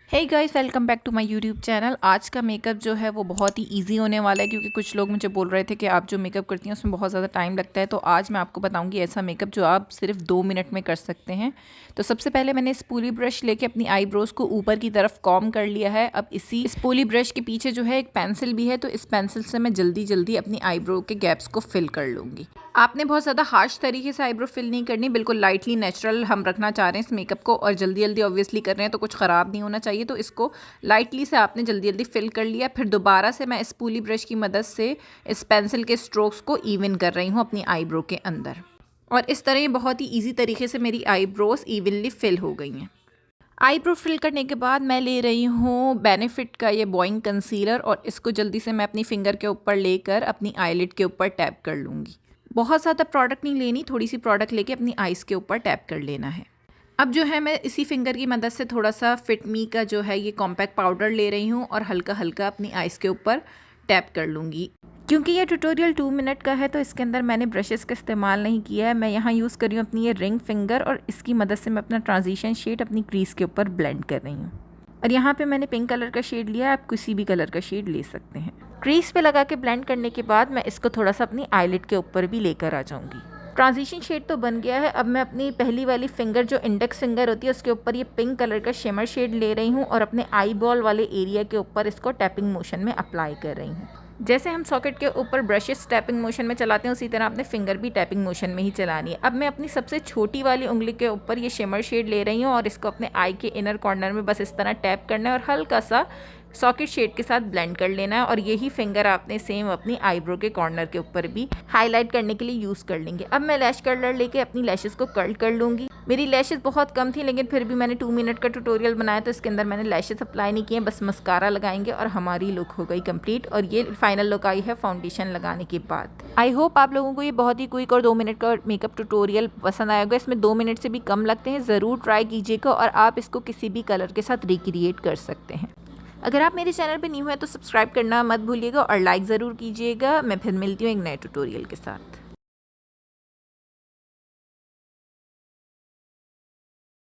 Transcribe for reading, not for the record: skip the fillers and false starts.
Hey guys, welcome back to my YouTube channel. आज का makeup जो है वो बहुत ही इजी होने वाला है, क्योंकि कुछ लोग मुझे बोल रहे थे कि आप जो मेकअप करती हैं उसमें बहुत ज़्यादा टाइम लगता है। तो आज मैं आपको बताऊंगी ऐसा मेकअप जो आप सिर्फ 2 मिनट में कर सकते हैं। तो सबसे पहले मैंने स्पूली ब्रश लेके अपनी आईब्रोज को ऊपर की तरफ कॉम्ब कर लिया है। अब इसी स्पूली ब्रश के पीछे जो है एक पेंसिल भी है, तो इस पेंसिल से मैं जल्दी जल्दी अपनी आईब्रो के गैप्स को फिल कर लूँगी। आपने बहुत ज़्यादा हार्श तरीके से आईब्रो फिल नहीं करनी, बिल्कुल लाइटली नेचुरल हम रखना चाह रहे हैं इस मेकअप को, और जल्दी जल्दी ऑब्वियसली कर रहे हैं तो कुछ ख़राब नहीं होना चाहिए। तो इसको लाइटली से आपने जल्दी जल्दी फिल कर लिया। फिर दोबारा से मैं स्पूली ब्रश की मदद से इस पेंसिल के स्ट्रोक्स को इवन कर रही हूँ अपनी आईब्रो के अंदर, और इस तरह ये बहुत ही ईजी तरीके से मेरी आईब्रोज इवनली फिल हो गई हैं। आईब्रो फिल करने के बाद मैं ले रही हूँ बेनिफिट का ये बॉइंग कंसीलर, और इसको जल्दी से मैं अपनी फिंगर के ऊपर लेकर अपनी आईलिड के ऊपर टैप कर लूँगी। बहुत ज़्यादा प्रोडक्ट नहीं लेनी, थोड़ी सी प्रोडक्ट लेके अपनी आईज़ के ऊपर टैप कर लेना है। अब जो है मैं इसी फिंगर की मदद से थोड़ा सा फिट मी का जो है ये कॉम्पैक्ट पाउडर ले रही हूँ और हल्का हल्का अपनी आईज़ के ऊपर टैप कर लूँगी। क्योंकि ये ट्यूटोरियल 2 मिनट का है तो इसके अंदर मैंने ब्रशेस का इस्तेमाल नहीं किया है। मैं यहाँ यूज़ कर रही हूँ अपनी ये रिंग फिंगर, और इसकी मदद से मैं अपना ट्रांजिशन शेड अपनी क्रीज के ऊपर ब्लेंड कर रही हूँ। और यहाँ पे मैंने पिंक कलर का शेड लिया है, आप किसी भी कलर का शेड ले सकते हैं। क्रीज पे लगा के ब्लेंड करने के बाद मैं इसको थोड़ा सा अपनी आईलिड के ऊपर भी लेकर आ जाऊँगी। ट्रांजिशन शेड तो बन गया है। अब मैं अपनी पहली वाली फिंगर जो इंडेक्स फिंगर होती है उसके ऊपर ये पिंक कलर का शिमर शेड ले रही हूँ और अपने आई बॉल वाले एरिया के ऊपर इसको टैपिंग मोशन में अप्लाई कर रही हूँ। जैसे हम सॉकेट के ऊपर ब्रशेस टैपिंग मोशन में चलाते हैं उसी तरह अपने फिंगर भी टैपिंग मोशन में ही चलानी है। अब मैं अपनी सबसे छोटी वाली उंगली के ऊपर ये शिमर शेड ले रही हूँ और इसको अपने आई के इनर कॉर्नर में बस इस तरह टैप करना है और हल्का सा सॉकेट शेड के साथ ब्लेंड कर लेना है। और यही फिंगर आपने सेम अपनी आईब्रो के कॉर्नर के ऊपर भी हाईलाइट करने के लिए यूज़ कर लेंगे। अब मैं लैश कर्लर लेके अपनी लैशेस को कर्ल कर लूँगी। मेरी लैशेस बहुत कम थी, लेकिन फिर भी मैंने 2 मिनट का ट्यूटोरियल बनाया तो इसके अंदर मैंने लैशेस अप्लाई नहीं किए, बस मस्कारा लगाएंगे और हमारी लुक हो गई कंप्लीट। और ये फाइनल लुक आई है फाउंडेशन लगाने के बाद। आई होप आप लोगों को ये बहुत ही क्विक और 2 मिनट का मेकअप ट्यूटोरियल पसंद आएगा। इसमें 2 मिनट से भी कम लगते हैं, ज़रूर ट्राई कीजिएगा और आप इसको किसी भी कलर के साथ रिक्रिएट कर सकते हैं। अगर आप मेरे चैनल पे न्यू हैं तो सब्सक्राइब करना मत भूलिएगा और लाइक ज़रूर कीजिएगा। मैं फिर मिलती हूँ एक नए ट्यूटोरियल के साथ।